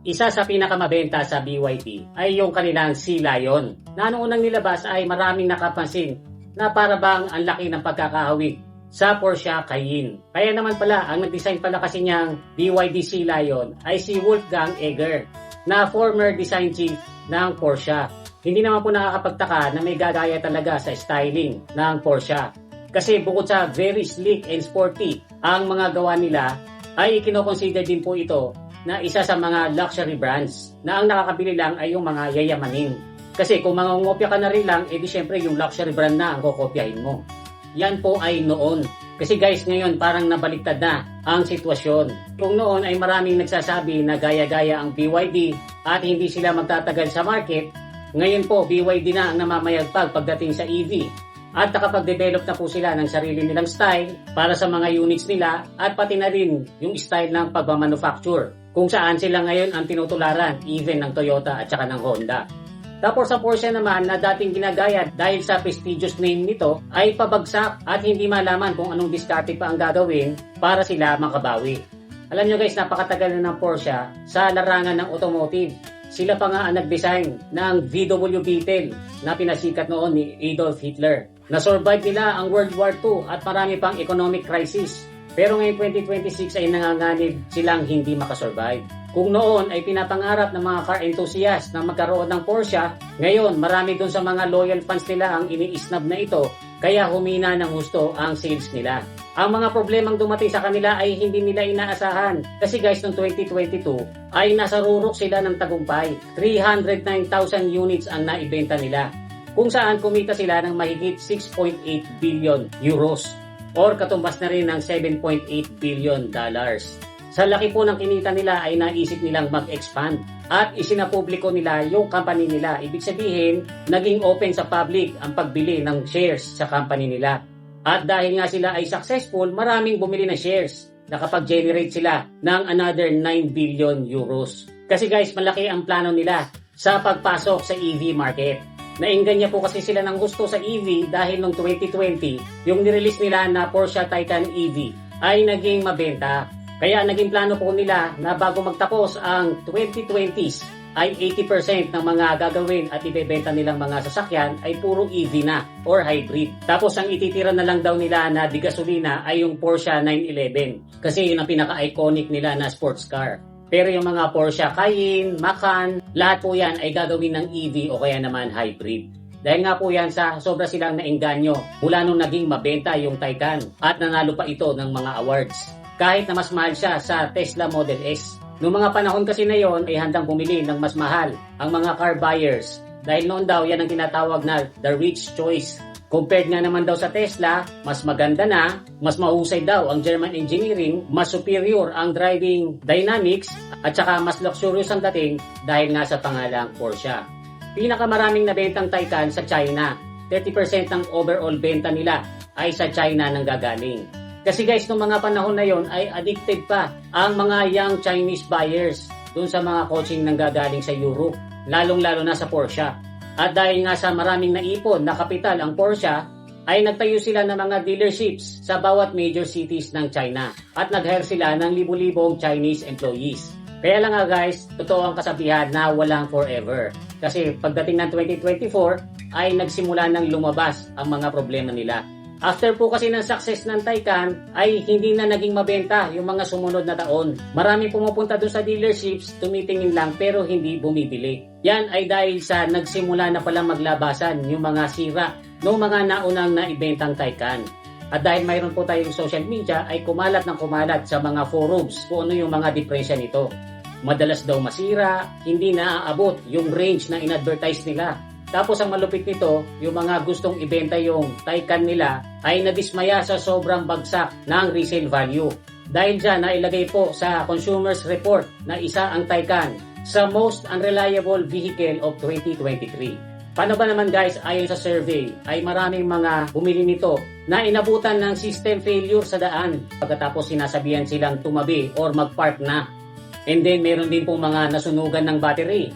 Isa sa pinakamabenta sa BYD ay yung kanilang Sea Lion, na noong unang nilabas ay maraming nakapansin na para bang ang laki ng pagkakahawig sa Porsche Cayenne. Kaya naman pala, ang nag-design pala kasi niyang BYD Sea Lion ay si Wolfgang Egger, na former design chief ng Porsche. Hindi naman po nakakapagtaka na may gagaya talaga sa styling ng Porsche. Kasi bukod sa very sleek and sporty ang mga gawa nila, ay ikinoconsider din po ito na isa sa mga luxury brands na ang nakakabili lang ay yung mga yayamanin. Kasi kung mangungopya ka na rin lang, edi syempre yung luxury brand na ang kukopyahin mo. Yan po ay noon. Kasi guys, ngayon parang nabaliktad na ang sitwasyon. Kung noon ay maraming nagsasabi na gaya-gaya ang BYD at hindi sila magtatagal sa market, ngayon po BYD na ang namamayagpag pagdating sa EV. At nakapag-develop na po sila ng sarili nilang style para sa mga units nila at pati na rin yung style ng pagmamanufacture, kung saan sila ngayon ang tinutularan even ng Toyota at saka ng Honda. Tapos sa Porsche naman na dating ginagaya dahil sa prestigious name nito ay pabagsak at hindi malaman kung anong diskarte pa ang gagawin para sila makabawi. Alam nyo guys, napakatagal na ng Porsche sa larangan ng automotive. Sila pa nga ang nag-design ng VW Beetle na pinasikat noon ni Adolf Hitler. Na-survive nila ang World War II at marami pang economic crisis. Pero ngayong 2026 ay nanganganib silang hindi makasurvive. Kung noon ay pinapangarap ng mga car enthusiasts na magkaroon ng Porsche, ngayon marami dun sa mga loyal fans nila ang iniisnab na ito, kaya humina ng husto ang sales nila. Ang mga problemang dumating sa kanila ay hindi nila inaasahan. Kasi guys, noong 2022 ay nasa rurok sila ng tagumpay. 309,000 units ang naibenta nila, kung saan kumita sila ng mahigit 6.8 billion euros or katumbas na rin ng 7.8 billion dollars. Sa laki po ng kinita nila ay naisip nilang mag-expand at isinapubliko nila yung company nila. Ibig sabihin, naging open sa public ang pagbili ng shares sa company nila. At dahil nga sila ay successful, maraming bumili ng shares. Nakapag-generate sila ng another 9 billion euros. Kasi guys, malaki ang plano nila sa pagpasok sa EV market. Naingganya po kasi sila ng gusto sa EV dahil noong 2020, yung nirelease nila na Porsche Taycan EV ay naging mabenta. Kaya naging plano po nila na bago magtapos ang 2020s ay 80% ng mga gagawin at ibebenta nilang mga sasakyan ay puro EV na or hybrid. Tapos ang ititira na lang daw nila na di gasolina ay yung Porsche 911 kasi yun ang pinaka-iconic nila na sports car. Pero yung mga Porsche Cayenne, Macan, lahat po yan ay gagawin ng EV o kaya naman hybrid. Dahil nga po yan sa sobra silang naengganyo mula nung naging mabenta yung Taycan at nanalo pa ito ng mga awards. Kahit na mas mahal siya sa Tesla Model S. Noong mga panahon kasi na yon ay handang bumili ng mas mahal ang mga car buyers. Dahil noon daw yan ang tinatawag na the rich choice. Compared nga naman daw sa Tesla, mas maganda na, mas mahusay daw ang German engineering, mas superior ang driving dynamics, at saka mas luxurious ang dating dahil nga sa pangalang Porsche. Pinakamaraming nabentang Taycan sa China. 30% ng overall benta nila ay sa China nang gagaling. Kasi guys, noong mga panahon na yon ay addicted pa ang mga young Chinese buyers dun sa mga coaching nang gagaling sa Europe, lalong-lalo na sa Porsche. At dahil nga sa maraming naipon na kapital ang Porsche, ay nagtayo sila ng mga dealerships sa bawat major cities ng China at nag-hire sila ng libu-libong Chinese employees. Kaya lang nga guys, totoo ang kasabihan na walang forever. Kasi pagdating ng 2024 ay nagsimula nang lumabas ang mga problema nila. After po kasi ng success ng Taycan ay hindi na naging mabenta yung mga sumunod na taon. Marami pumupunta doon sa dealerships, tumitingin lang pero hindi bumibili. Yan ay dahil sa nagsimula na palang maglabasan yung mga sira ng mga naunang naibentang Taycan. At dahil mayroon po tayong social media ay kumalat ng kumalat sa mga forums kung ano yung mga diferensya nito. Madalas daw masira, hindi naaabot yung range na in-advertise nila. Tapos ang malupit nito, yung mga gustong ibenta yung Taycan nila ay nadismaya sa sobrang bagsak ng resale value. Dahil dyan, nailagay po sa Consumers Report na isa ang Taycan sa most unreliable vehicle of 2023. Paano ba naman guys, ayon sa survey, ay maraming mga bumili nito na inabutan ng system failure sa daan. Pagkatapos sinasabihan silang tumabi or mag-park na. And then meron din po mga nasunugan ng battery.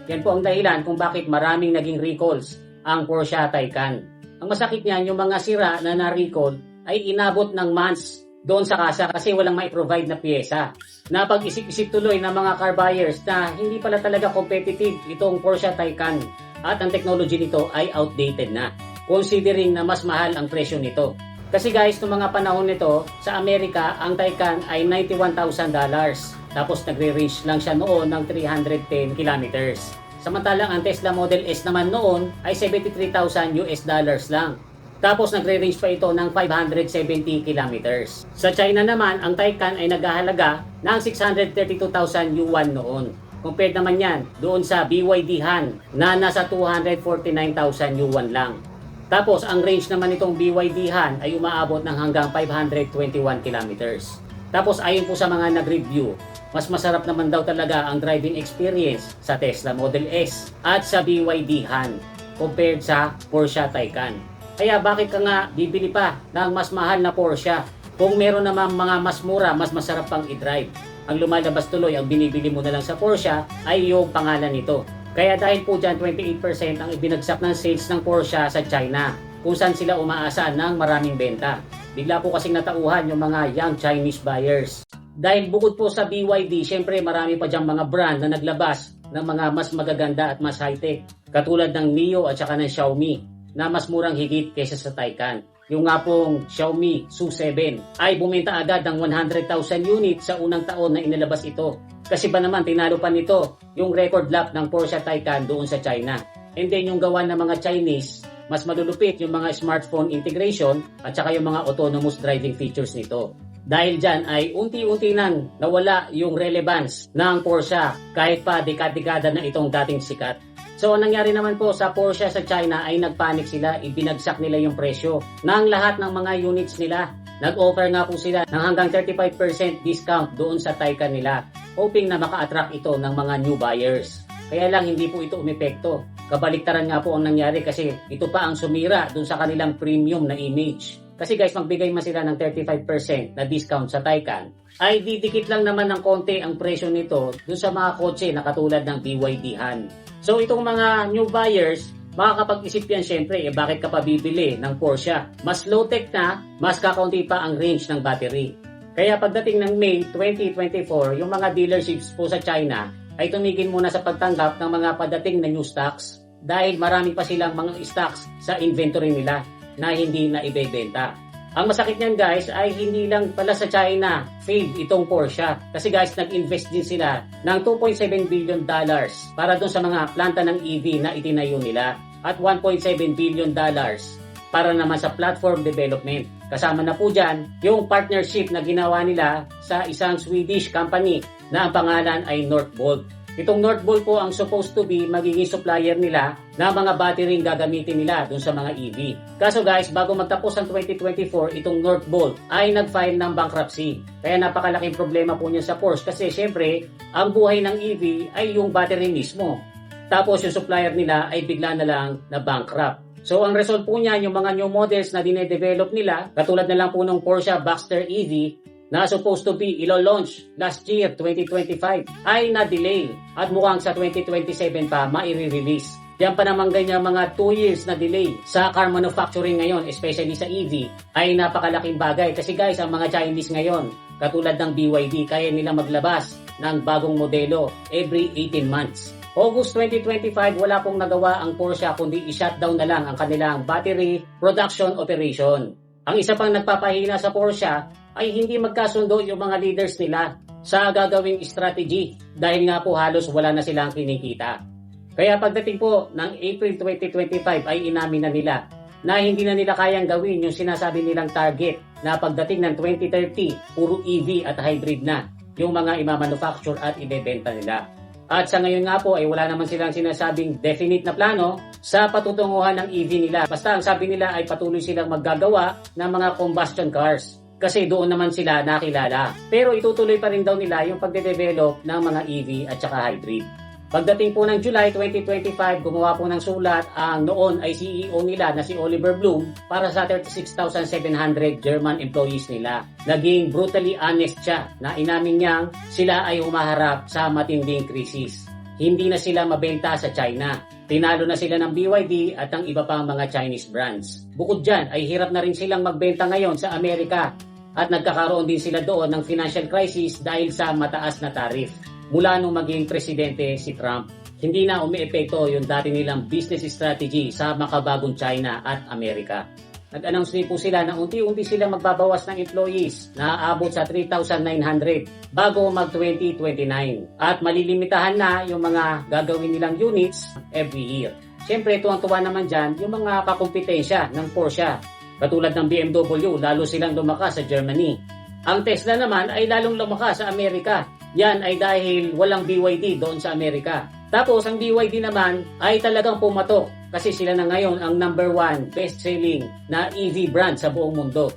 Yan po ang dahilan kung bakit maraming naging recalls ang Porsche Taycan. Ang masakit niyan, yung mga sira na na-recall ay inabot ng months doon sa kasa kasi walang mai-provide na pyesa. Napag-isip-isip tuloy ng mga car buyers na hindi pala talaga competitive itong Porsche Taycan at ang technology nito ay outdated na, considering na mas mahal ang presyo nito. Kasi guys, noong mga panahon nito, sa Amerika, ang Taycan ay $91,000. Tapos nagre-range lang siya noon ng 310 kilometers. Samantalang ang Tesla Model S naman noon ay $73,000 lang. Tapos nagre-range pa ito ng 570 kilometers. Sa China naman, ang Taycan ay naghahalaga ng 632,000 yuan noon. Compared naman yan doon sa BYD Han na nasa 249,000 yuan lang. Tapos ang range naman nitong BYD Han ay umaabot ng hanggang 521 kilometers. Tapos ayon po sa mga nag-review, mas masarap naman daw talaga ang driving experience sa Tesla Model S at sa BYD Han compared sa Porsche Taycan. Kaya bakit ka nga bibili pa ng mas mahal na Porsche kung meron namang mga mas mura, mas masarap pang i-drive? Ang lumalabas tuloy, ang binibili mo na lang sa Porsche ay yung pangalan nito. Kaya dahil po dyan, 28% ang ibinagsak ng sales ng Porsche sa China, kung saan sila umaasa ng maraming benta. Bigla po kasing natauhan yung mga young Chinese buyers. Dahil bukod po sa BYD, syempre marami pa dyang mga brand na naglabas ng mga mas magaganda at mas high-tech, katulad ng Mio at saka ng Xiaomi, na mas murang higit kaysa sa Taycan. Yung nga pong Xiaomi SU7 ay bumenta agad ng 100,000 units sa unang taon na inilabas ito. Kasi ba naman tinalo pa nito yung record lap ng Porsche Taycan doon sa China. And then yung gawa ng mga Chinese, mas malulupit yung mga smartphone integration at saka yung mga autonomous driving features nito. Dahil dyan ay unti-unti nang nawala yung relevance ng Porsche kahit pa dekada-dekada na itong dating sikat. So, ang nangyari naman po sa Porsche sa China ay nagpanik sila, ibinagsak nila yung presyo ng lahat ng mga units nila. Nag-offer nga po sila ng hanggang 35% discount doon sa Taycan nila, hoping na maka-attract ito ng mga new buyers. Kaya lang hindi po ito umepekto. Kabaliktaran nga po ang nangyari kasi ito pa ang sumira doon sa kanilang premium na image. Kasi guys, magbigay man sila ng 35% na discount sa Taycan, ay didikit lang naman ng konti ang presyo nito doon sa mga kotse na katulad ng BYD Han. So itong mga new buyers, makakapag-isip yan syempre, bakit ka pa bibili ng Porsche? Mas low-tech na, mas kakaunti pa ang range ng battery. Kaya pagdating ng May 2024, yung mga dealerships po sa China ay tumigil muna sa pagtanggap ng mga padating na new stocks dahil marami pa silang mga stocks sa inventory nila na hindi na ibebenta. Ang masakit niyan guys ay hindi lang pala sa China failed itong Porsche. Kasi guys, nag-invest din sila ng $2.7 billion para doon sa mga planta ng EV na itinayo nila at $1.7 billion para naman sa platform development. Kasama na po dyan yung partnership na ginawa nila sa isang Swedish company na ang pangalan ay Northvolt. Itong Northvolt po ang supposed to be magiging supplier nila na mga battery gagamitin nila dun sa mga EV. Kaso guys, bago magtapos ang 2024, itong Northvolt ay nag-file ng bankruptcy. Kaya napakalaking problema po niya sa Porsche kasi syempre, ang buhay ng EV ay yung battery mismo. Tapos yung supplier nila ay bigla na lang na bankrupt. So ang result po niya, yung mga new models na dinedevelop nila, katulad na lang po ng Porsche Boxster EV, na supposed to be ilo-launch last year, 2025, ay na-delay at mukhang sa 2027 pa maire-release. Yan pa naman ganyan mga 2 years na delay sa car manufacturing ngayon, especially sa EV, ay napakalaking bagay. Kasi guys, ang mga Chinese ngayon, katulad ng BYD, kaya nila maglabas ng bagong modelo every 18 months. August 2025, wala pong nagawa ang Porsche kundi i-shutdown na lang ang kanilang battery production operation. Ang isa pang nagpapahina sa Porsche ay hindi magkasundo yung mga leaders nila sa gagawing strategy dahil nga po halos wala na silang kinikita. Kaya pagdating po ng April 2025 ay inamin na nila na hindi na nila kayang gawin yung sinasabi nilang target na pagdating ng 2030, puro EV at hybrid na yung mga imamanufacture at ibebenta nila. At sa ngayon nga po ay wala naman silang sinasabing definite na plano sa patutunguhan ng EV nila. Basta ang sabi nila ay patuloy silang maggagawa ng mga combustion cars. Kasi doon naman sila nakilala. Pero itutuloy pa rin daw nila yung pagde-develop ng mga EV at saka hybrid. Pagdating po ng July 2025, gumawa po ng sulat ang noon ay CEO nila na si Oliver Blume para sa 36,700 German employees nila. Naging brutally honest siya na inamin niyang sila ay humaharap sa matinding krisis. Hindi na sila mabenta sa China. Tinalo na sila ng BYD at ang iba pang mga Chinese brands. Bukod dyan ay hirap na rin silang magbenta ngayon sa Amerika At nagkakaroon din sila doon ng financial crisis dahil sa mataas na tariff mula nung maging presidente si Trump. Hindi na umiepekto yung dati nilang business strategy sa makabagong China at Amerika. Nag-announce din po sila na unti-unti sila magbabawas ng employees na aabot sa 3,900 bago mag-2029. At malilimitahan na yung mga gagawin nilang units every year. Siyempre, tuwang-tuwa naman dyan yung mga kakumpetensya ng Porsche. Katulad ng BMW, lalo silang lumakas sa Germany. Ang Tesla naman ay lalong lumakas sa Amerika. Yan ay dahil walang BYD doon sa Amerika. Tapos ang BYD naman ay talagang pumatok kasi sila na ngayon ang #1 best-selling na EV brand sa buong mundo.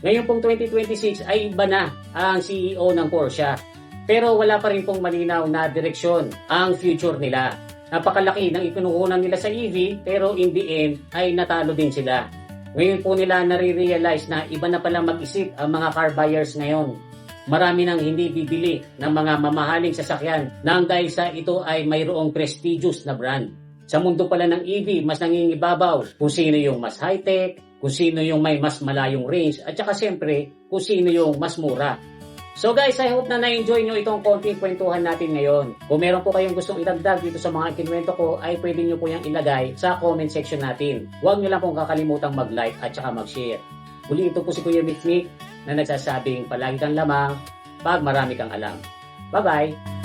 Ngayon pong 2026 ay iba na ang CEO ng Porsche. Pero wala pa rin pong malinaw na direksyon ang future nila. Napakalaki ng ipinuhunan nila sa EV pero in the end ay natalo din sila. Ngayon po nila nare-realize na iba na palang mag-isip ang mga car buyers ngayon. Marami nang hindi bibili ng mga mamahaling sasakyan nang dahil sa ito ay mayroong prestigious na brand. Sa mundo pala ng EV, mas nangingibabaw kung sino yung mas high-tech, kung sino yung may mas malayong range, at saka siyempre kung sino yung mas mura. So guys, I hope na na-enjoy nyo itong konting kwentuhan natin ngayon. Kung meron po kayong gustong idagdag dito sa mga kinuwento ko, ay pwede nyo po yung ilagay sa comment section natin. Huwag nyo lang pong kakalimutang mag-like at saka mag-share. Uli, ito po si Kuya Mikmik na nagsasabing palagi kang lamang pag marami kang alam. Bye-bye!